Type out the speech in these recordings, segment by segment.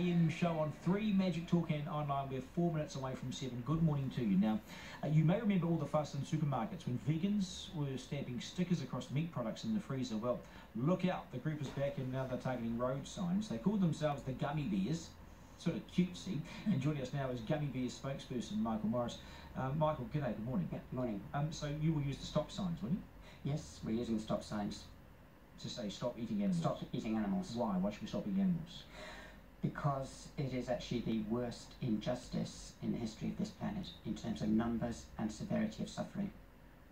AM show on 3 Magic Talk and online. We're 4 minutes away from 7. Good morning to you. Now, you may remember all the fuss in supermarkets when vegans were stamping stickers across meat products in the freezer. Well, look out, the group is back and now they're targeting road signs. They called themselves the Gummy Bears. Sort of cutesy. And joining us now is Gummy Bears spokesperson Michael Morris. Michael, g'day, good morning. Yeah, good morning. So you will use the stop signs, will you? Yes, we're using the stop signs. To say stop eating animals? Stop eating animals. Why? Why should we stop eating animals? Because it is actually the worst injustice in the history of this planet in terms of numbers and severity of suffering.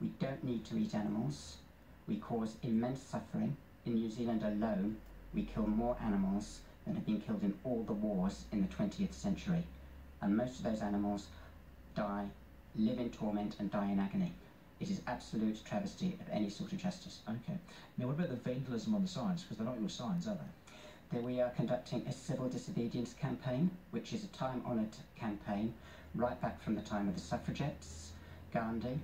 We don't need to eat animals. We cause immense suffering. In New Zealand alone, we kill more animals than have been killed in all the wars in the 20th century. And most of those animals die, live in torment and die in agony. It is absolute travesty of any sort of justice. Okay. Now what about the vandalism on the signs? Because they're not your signs, are they? There we are conducting a civil disobedience campaign, which is a time-honoured campaign, right back from the time of the suffragettes, Gandhi,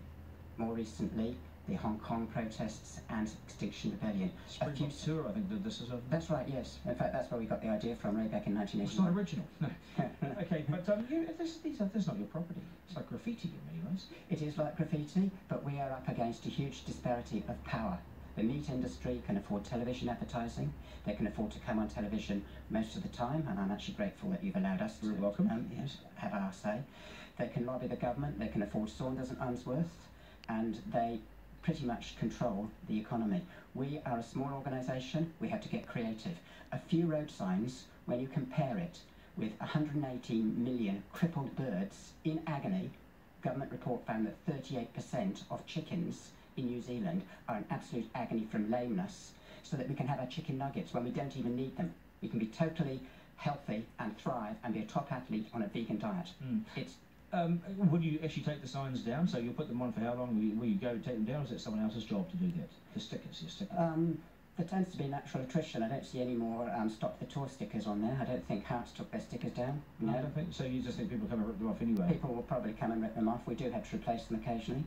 more recently, the Hong Kong protests and Extinction Rebellion. Springbok Tour, I think, did this as well. That's right, yes. In fact, that's where we got the idea from, right back in 1981. It's not original, no. Okay, but this is not your property. It's like graffiti in many ways. It is like graffiti, but we are up against a huge disparity of power. The meat industry can afford television advertising. They can afford to come on television most of the time, and I'm actually grateful that you've allowed us to have our say. They can lobby the government. They can afford Saunders and Unsworth, and they pretty much control the economy. We are a small organisation. We have to get creative. A few road signs, when you compare it with 118 million crippled birds in agony, government report found that 38% of chickens in New Zealand are in absolute agony from lameness, so that we can have our chicken nuggets when we don't even need them. We can be totally healthy and thrive and be a top athlete on a vegan diet. Will you actually take the signs down? So you'll put them on for how long? Will you go take them down, or is it someone else's job to do that? The stickers, your stickers? There tends to be natural attrition. I don't see any more Stop the Tour stickers on there. I don't think Hearts took their stickers down. No, I don't think so. You just think people come and rip them off anyway? People will probably come and rip them off. We do have to replace them occasionally.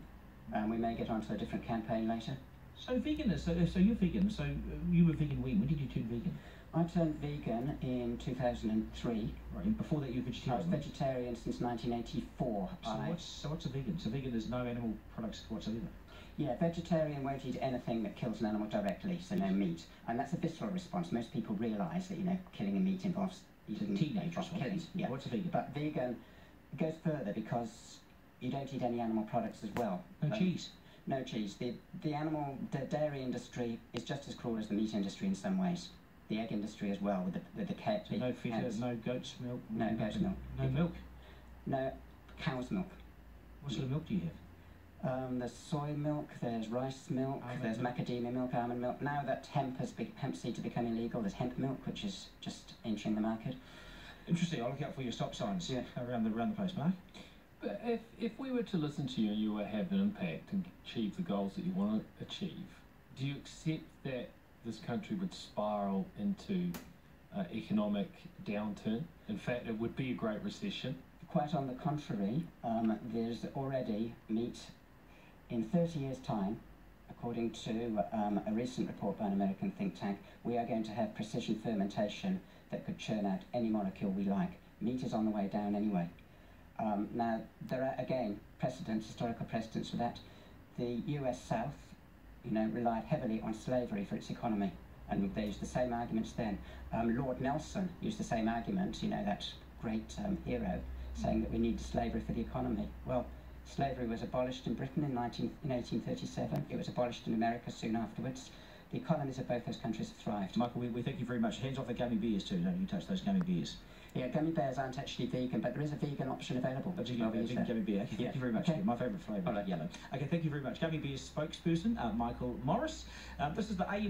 We may get onto a different campaign later. So vegan, so you're vegan. So you were vegan when? When did you turn vegan? I turned vegan in 2003. Right. Before that, you were vegetarian. I was vegetarian since 1984. So what's a vegan? So vegan is no animal products whatsoever. Yeah, vegetarian won't eat anything that kills an animal directly, so no meat. And that's a visceral response. Most people realise that, killing a meat involves eating killing. Yeah. What's a vegan? But vegan goes further because you don't eat any animal products as well. No cheese? No cheese. The dairy industry is just as cruel as the meat industry in some ways. The egg industry as well, with the so no feta, no goat's milk? No goat's milk. No milk? No cow's milk. What sort of milk do you have? There's soy milk, there's rice milk, there's macadamia milk, almond milk. Now that hemp seeds are becoming illegal, there's hemp milk, which is just entering the market. Interesting. I'll look out for your stop signs around the place, Mark. But if we were to listen to you and you were to have an impact and achieve the goals that you want to achieve, do you accept that this country would spiral into economic downturn? In fact, it would be a great recession. Quite on the contrary, there's already meat in 30 years' time, according to a recent report by an American think tank. We are going to have precision fermentation that could churn out any molecule we like. Meat is on the way down anyway. Now, there are, again, historical precedents for that. The US South, relied heavily on slavery for its economy, and they used the same arguments then. Lord Nelson used the same argument, that great hero, saying that we need slavery for the economy. Well, slavery was abolished in Britain in 1837. It was abolished in America soon afterwards. The economies of both those countries have thrived. Michael, we thank you very much. Hands off the Gummy Bears too, don't you touch those Gummy Bears. Yeah, Gummy Bears aren't actually vegan, but there is a vegan option available. A vegan Gummy Bear. Okay, thank you very much. Okay. My favourite flavour, yellow. Okay, thank you very much. Gummy Bears spokesperson, Michael Morris. This is the AM